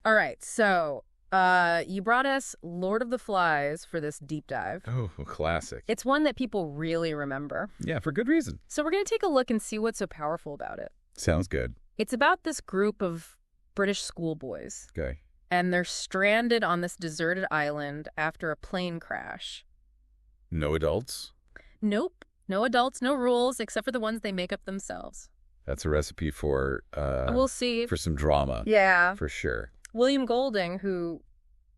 All right, so you brought us Lord of the Flies for this deep dive. Oh, classic. It's one that people really remember. Yeah, for good reason. So we're going to take a look and see what's so powerful about it. Sounds good. It's about this group of British schoolboys, Okay. and they're stranded on this deserted island after a plane crash. No adults? Nope. No adults, no rules, except for the ones they make up themselves. That's a recipe for We'll see. for some drama. Yeah. For sure. William Golding, who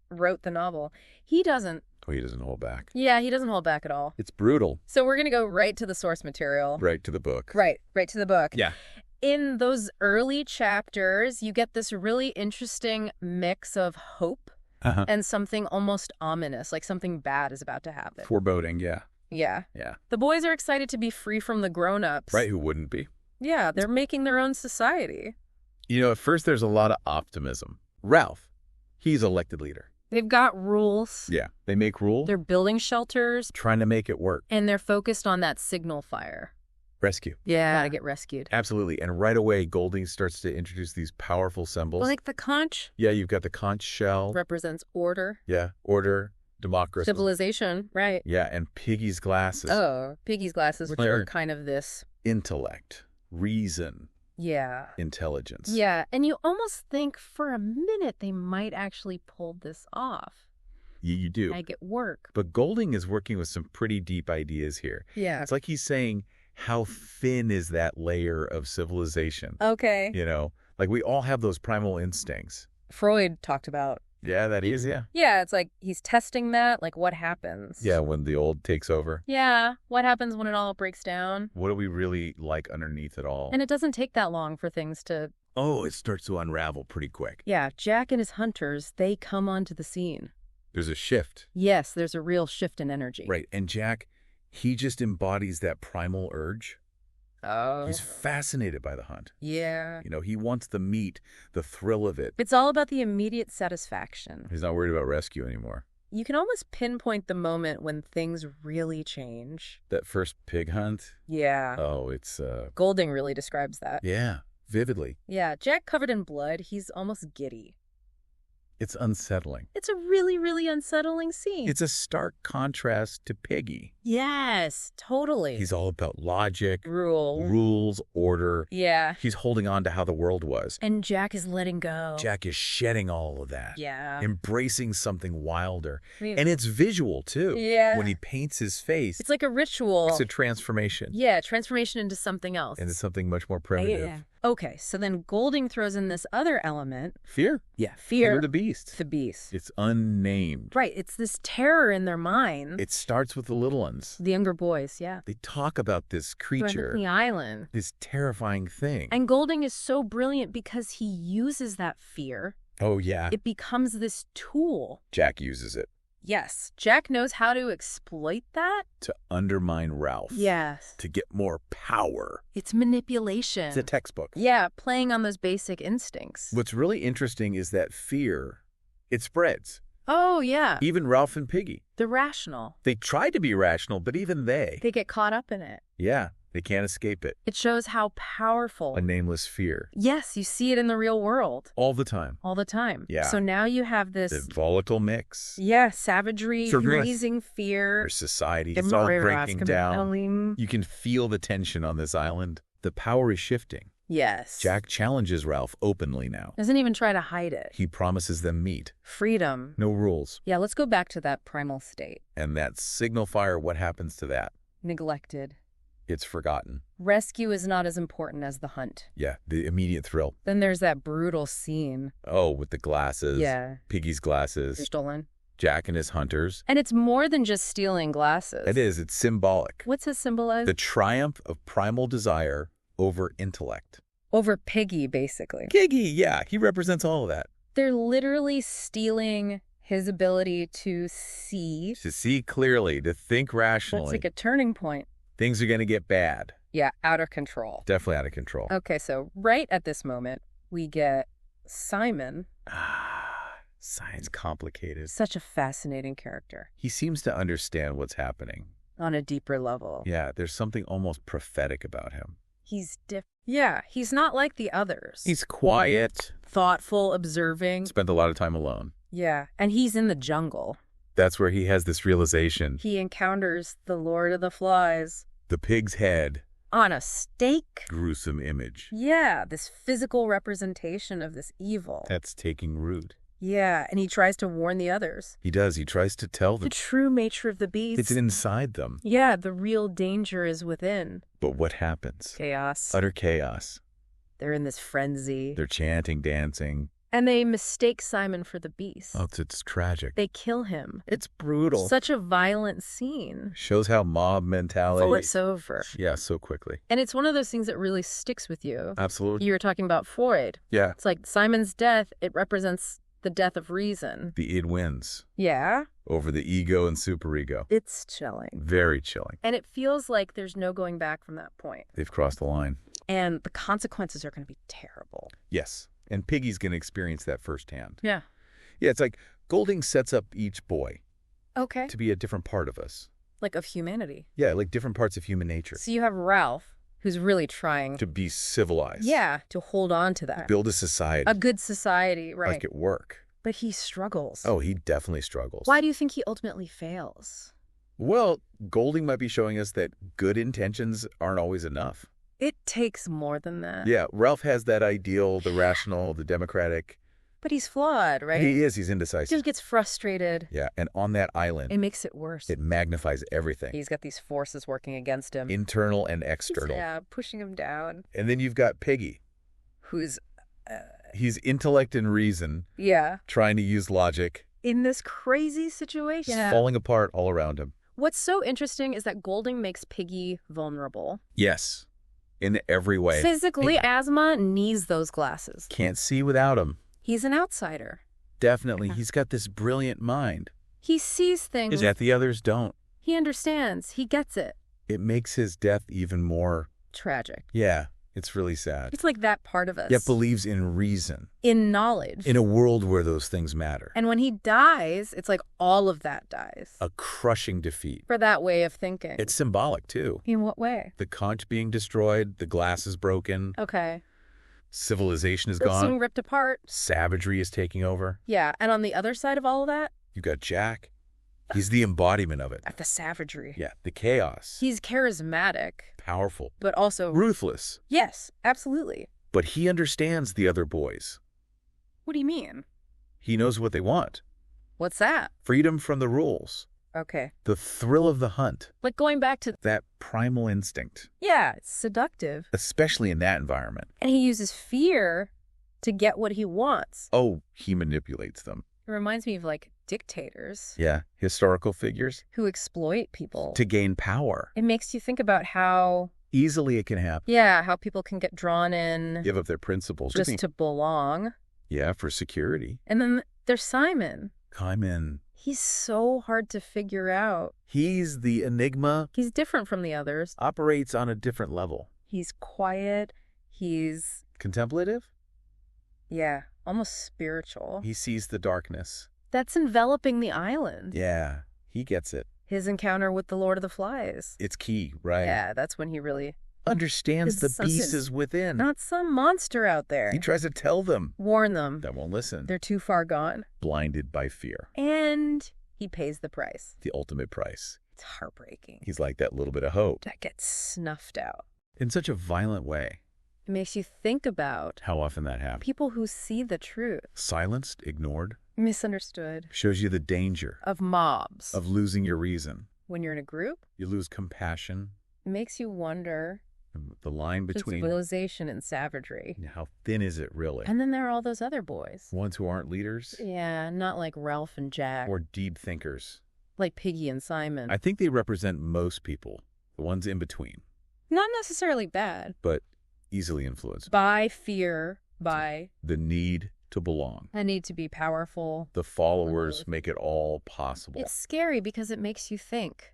wrote the novel, he doesn't. Oh, he doesn't hold back. Yeah, he doesn't hold back at all. It's brutal. So we're going to go right to the source material. Right to the book. Right to the book. Yeah. In those early chapters, you get this really interesting mix of hope Uh-huh. and something almost ominous, like something bad is about to happen. Foreboding, yeah. Yeah. Yeah. The boys are excited to be free from the grown-ups. Right, who wouldn't be? Yeah, they're making their own society. You know, at first there's a lot of optimism. Ralph, he's elected leader. They've got rules. Yeah. They make rules. They're building shelters, Trying to make it work. and they're focused on that signal fire. Rescue. Yeah. Gotta get rescued. Absolutely. And right away, Golding starts to introduce these powerful symbols. Like the conch Yeah, you've got the conch shell. represents order, Yeah, order, democracy. civilization, right? Yeah, and Piggy's glasses. Oh, Piggy's glasses, which Which are are- kind of this. Intellect, reason, Yeah. intelligence. Yeah, and you almost think for a minute they might actually pull this off. You do. Make it work. But Golding is working with some pretty deep ideas here. Yeah. It's like he's saying, how thin is that layer of civilization? Okay. You know, like we all have those primal instincts. Freud talked about. Yeah, that is, yeah. Yeah, it's like he's testing that. Like, what happens? Yeah, when the old takes over. Yeah, what happens when it all breaks down? What do we really like underneath it all? And it doesn't take that long for things to. Oh, it starts to unravel pretty quick. Yeah, Jack and his hunters, they come onto the scene. There's a shift. Yes, there's a real shift in energy. Right. And Jack, he just embodies that primal urge. Oh. He's fascinated by the hunt. Yeah. You know, he wants the meat, the thrill of it. It's all about the immediate satisfaction. He's not worried about rescue anymore. You can almost pinpoint the moment when things really change. That first pig hunt, Yeah. oh, it's, Golding really describes that. yeah, vividly. Yeah, Jack covered in blood, he's almost giddy. It's unsettling. It's a really, really unsettling scene. It's a stark contrast to Piggy. Yes, totally. He's all about logic, Rule. rules, order. Yeah. He's holding on to how the world was. And Jack is letting go. Jack is shedding all of that. Yeah. Embracing something wilder. I mean, And it's visual, too. Yeah. When he paints his face, it's like a ritual. it's a transformation Yeah, transformation into something else. into something much more primitive. Yeah. Okay, so then Golding throws in this other element. Fear. Yeah, fear. The beast. The beast. It's unnamed. Right, it's this terror in their mind. It starts with the little ones. The younger boys, yeah. They talk about this They're on creature, the island. this terrifying thing. And Golding is so brilliant because he uses that fear. Oh, yeah. It becomes this tool. Jack uses it Yes, Jack knows how to exploit that. to undermine Ralph. Yes. To get more power. It's manipulation. It's a textbook. Yeah, playing on those basic instincts. What's really interesting is that fear, it spreads. Oh, yeah. Even Ralph and Piggy. They're rational. They try to be rational, but even they, They get caught up in it. yeah, they can't escape it. It shows how powerful. A nameless fear. Yes, you see it in the real world All the time. all the time. Yeah. So now you have this, The volatile mix. yeah, savagery, So we're gonna- amazing fear. Our society, it's all breaking down. Compelling. You can feel the tension on this island. The power is shifting. Yes. Jack challenges Ralph openly now. doesn't even try to hide it. He promises them meat. Freedom. No rules. Yeah, let's go back to that primal state. And that signal fire, what happens to that? Neglected. It's forgotten. Rescue is not as important as the hunt. Yeah, the immediate thrill. Then there's that brutal scene. Oh, with the glasses. Yeah. Piggy's They're glasses. stolen. Jack and his hunters. And it's more than just stealing glasses. It is. It's symbolic. What's it symbolize? The triumph of primal desire over intellect. Over Piggy, basically. Piggy, yeah, he represents all of that. They're literally stealing his ability to see. To see clearly, to think That's rationally. like a turning point. Things are going to get bad. Yeah, out of control. Definitely out of control. Okay, so right at this moment, we get Simon, Science complicated. such a fascinating character He seems to understand what's happening. on a deeper level. Yeah, there's something almost prophetic about him. He's different. Yeah, he's not like the others. He's quiet, thoughtful, observing. spent a lot of time alone. Yeah, and he's in the jungle. That's where he has this realization. He encounters the Lord of the Flies. The pig's head, On a stake? gruesome image. Yeah, this physical representation of this evil. That's taking root. Yeah, and he tries to warn the others. He does. He tries to tell The them. true nature of the beast. It's inside them. Yeah, the real danger is within. But what happens? Chaos. Utter chaos. They're in this frenzy. They're chanting, dancing. And they mistake Simon for the beast. Oh, it's tragic. They kill him. It's brutal. Such a violent scene. Shows how mob mentality. It's over. Yeah, so quickly. And it's one of those things that really sticks with you. Absolutely. You were talking about Freud. Yeah. It's like Simon's death, it represents the death of reason. The id wins Yeah. over the ego and superego. It's chilling. Very chilling. And it feels like there's no going back from that point. They've crossed the line. And the consequences are going to be terrible. Yes. And Piggy's going to experience that firsthand. Yeah. Yeah, it's like Golding sets up each boy Okay. to be a different part of us. Like of humanity. Yeah, like different parts of human nature. So you have Ralph, who's really trying To be civilized. yeah, to hold on to that. Build a society. A good society, right. Like at work. But he struggles. Oh, he definitely struggles. Why do you think he ultimately fails? Well, Golding might be showing us that good intentions aren't always enough. It takes more than that. Yeah, Ralph has that ideal, the rational, the democratic. But he's flawed, right? He is. He's He indecisive. just gets frustrated. Yeah, and on that island, It makes it worse. it magnifies everything. He's got these forces working against him. Internal and external. Yeah, pushing him down. And then you've got Piggy. Who's, He's intellect and reason, yeah, trying to use logic, in this crazy situation. just falling apart all around him. What's so interesting is that Golding makes Piggy vulnerable. Yes, in every way. Physically, Asthma needs those glasses. Can't see without him. He's an outsider. Definitely, he's got this brilliant mind He sees things. that the others don't. He understands. He gets it. It makes his death even more, Tragic. yeah, it's really sad. It's like that part of us. Yet believes in reason, in knowledge. in a world where those things matter. And when he dies, it's like all of that dies. A crushing defeat. For that way of thinking. It's symbolic, too. In what way? The conch being destroyed, the glass is broken, Okay. civilization is It's being gone, ripped apart. savagery is taking over. Yeah. And on the other side of all of that, You got Jack. He's the embodiment of it. the savagery. Yeah, the chaos. He's charismatic, Powerful. but also... Ruthless. Yes, absolutely. But he understands the other boys. What do you mean? He knows what they want. What's that? Freedom from the rules. Okay. The thrill of the hunt. Like going back to... That primal instinct. Yeah, it's seductive. Especially in that environment. And he uses fear to get what he wants. Oh, he manipulates them. It reminds me of like dictators Yeah, historical figures. who exploit people. To gain power. It makes you think about how, Easily it can happen. yeah, how people can get drawn in Give up their principles. just to belong. Yeah, for security. And then there's Simon. Kaiman. He's so hard to figure out. He's the enigma. He's different from the others. Operates on a different level. He's quiet. He's, Contemplative? yeah, almost spiritual. He sees the darkness. That's enveloping the island. Yeah, he gets it. His encounter with the Lord of the Flies. It's key, right? Yeah, that's when he really, Understands the It's something- pieces within. not some monster out there. He tries to tell them. Warn them. That won't listen. They're too far gone. Blinded by fear. And he pays the price. The ultimate price. It's heartbreaking. He's like that little bit of hope. That gets snuffed out. In such a violent way. It makes you think about How often that happens. people who see the truth, Silenced, ignored. misunderstood, Shows you the danger of mobs. of losing your reason. When you're in a group, You lose compassion. it makes you wonder The line the between civilization and savagery. how thin is it really? And then there are all those other boys. Ones who aren't leaders Yeah, not like Ralph and Jack, or deep thinkers. like Piggy and Simon. I think they represent most people, the ones in between, Not necessarily bad. but easily influenced. By fear, by The need to belong. I need to be powerful. The followers make it all possible. It's scary because it makes you think.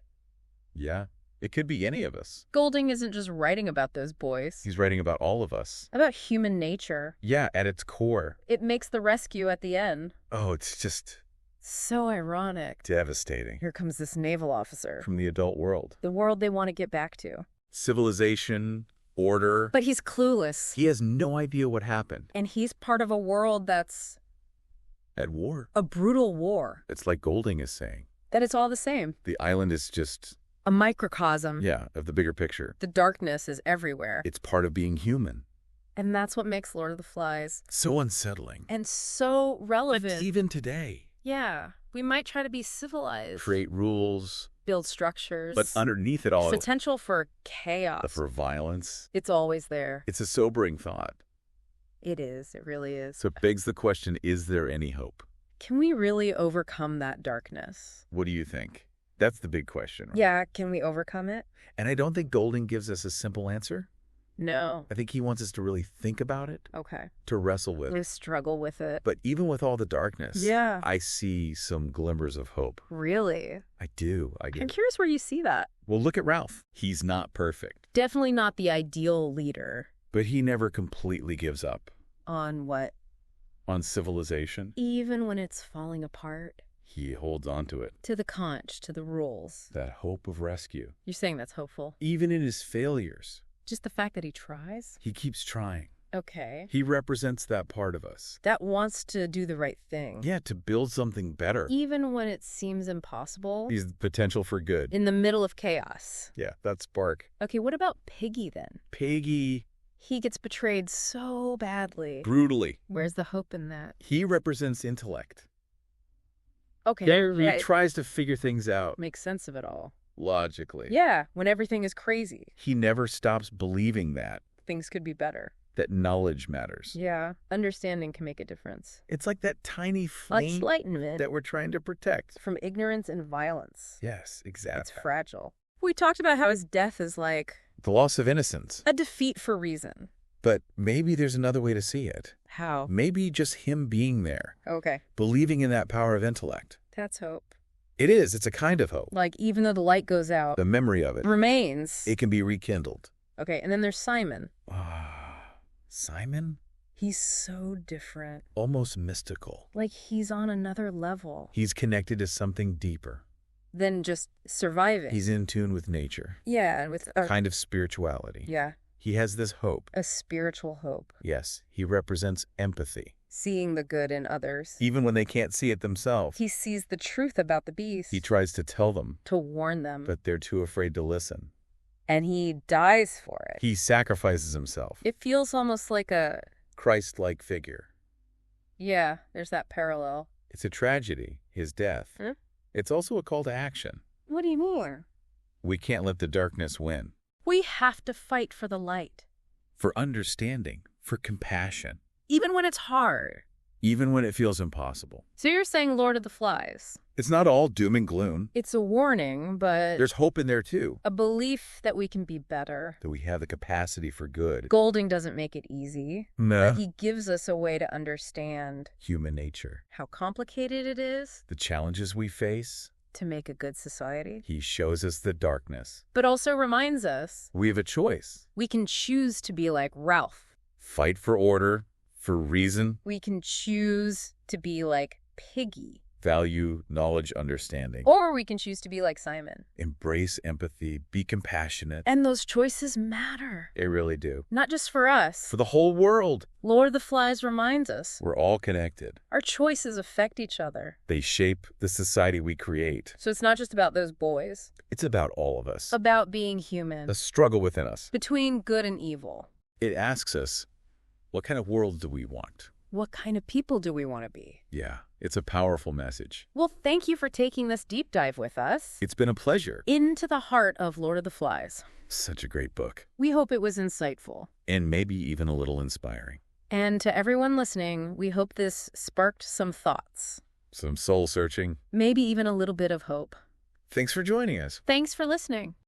Yeah, it could be any of us. Golding isn't just writing about those boys, He's writing about all of us. about human nature. Yeah, at its core. It makes the rescue at the end Oh, it's just so ironic. devastating. Here comes this naval officer. From the adult world. The world they want to get back to. Civilization, order. But he's clueless. He has no idea what happened. And he's part of a world that's At war. a brutal war. It's like Golding is saying. That it's all the same. The island is just, A microcosm. yeah, of the bigger picture. The darkness is everywhere. It's part of being human. And that's what makes Lord of the Flies. So unsettling. And so relevant. Even today. Yeah. We might try to be civilized. Create rules, Build structures. but underneath it all, Potential for chaos. for violence. It's always there. It's a sobering thought. It is. It really is. So it begs the question, is there any hope? Can we really overcome that darkness? What do you think? That's the big question. Right? Yeah, can we overcome it? And I don't think Golding gives us a simple answer. No. I think he wants us to really think about it, Okay. to wrestle with. We struggle with it. But even with all the darkness, Yeah. I see some glimmers of hope. Really? I do. I'm curious where you see that. Well, look at Ralph. He's not perfect, Definitely not the ideal leader. but he never completely gives up On what? on civilization. Even when it's falling apart. He holds on to it. To the conch, to the rules. That hope of rescue. You're saying that's hopeful. Even in his failures, Just the fact that he tries? he keeps trying. Okay. He represents that part of us. That wants to do the right thing. Yeah, to build something better. Even when it seems impossible. He's the potential for good. In the middle of chaos. Yeah, that spark. Okay, what about Piggy then? Piggy, He gets betrayed so badly. brutally. Where's the hope in that? He represents intellect. Okay. He it tries to figure things out makes sense of it all. logically. Yeah, when everything is crazy, He never stops believing things could be better. that knowledge matters. Yeah, understanding can make a difference. It's like that tiny Like flame enlightenment that we're trying to protect. from ignorance and violence. Yes, exactly. It's fragile. We talked about how his death is like The loss of innocence. a defeat for reason. But maybe there's another way to see it. How? Maybe just him being there, Okay, believing in that power of intellect. that's hope. It is. It's a kind of hope. Like, even though the light goes out, The memory of it. remains. It can be rekindled. Okay, and then there's Simon. Simon? He's so different. Almost mystical. Like, he's on another level He's connected to something deeper. than just surviving. He's in tune with nature. Yeah, with a, Kind of spirituality. yeah, He has this hope. a spiritual hope. Yes, he represents empathy. Seeing the good in others. Even when they can't see it themselves, He sees the truth about the beast. he tries to tell them, to warn them. but they're too afraid to listen. And he dies for it. He sacrifices himself. It feels almost like a, Christ-like figure. yeah, there's that parallel. It's a tragedy, his death. Huh? It's also a call to action. What do you mean? We can't let the darkness win. We have to fight for the light. For understanding, for compassion, Even when it's hard. even when it feels impossible. So you're saying Lord of the Flies. It's not all doom and gloom. It's a warning, but There's hope in there too, a belief that we can be better. that we have the capacity for good. Golding doesn't make it easy. Nah. But he gives us a way to understand Human nature. how complicated it is The challenges we face, to make a good society. he shows us the darkness. But also reminds us We have a choice. we can choose to be like Ralph. Fight for order, for reason, We can choose to be like Piggy. value, knowledge, understanding. Or we can choose to be like Simon. Embrace empathy, be compassionate. And those choices matter. They really do. Not just for us. For the whole world, Lord of the Flies reminds us we're all connected. our choices affect each other. They shape the society we create. So it's not just about those boys. It's about all of us. About being human. The struggle within us. Between good and evil. It asks us, what kind of world do we want? What kind of people do we want to be? Yeah, it's a powerful message. Well, thank you for taking this deep dive with us It's been a pleasure. into the heart of Lord of the Flies. Such a great book. We hope it was insightful. And maybe even a little inspiring. And to everyone listening, we hope this sparked some thoughts. Some soul searching. Maybe even a little bit of hope. Thanks for joining us. Thanks for listening.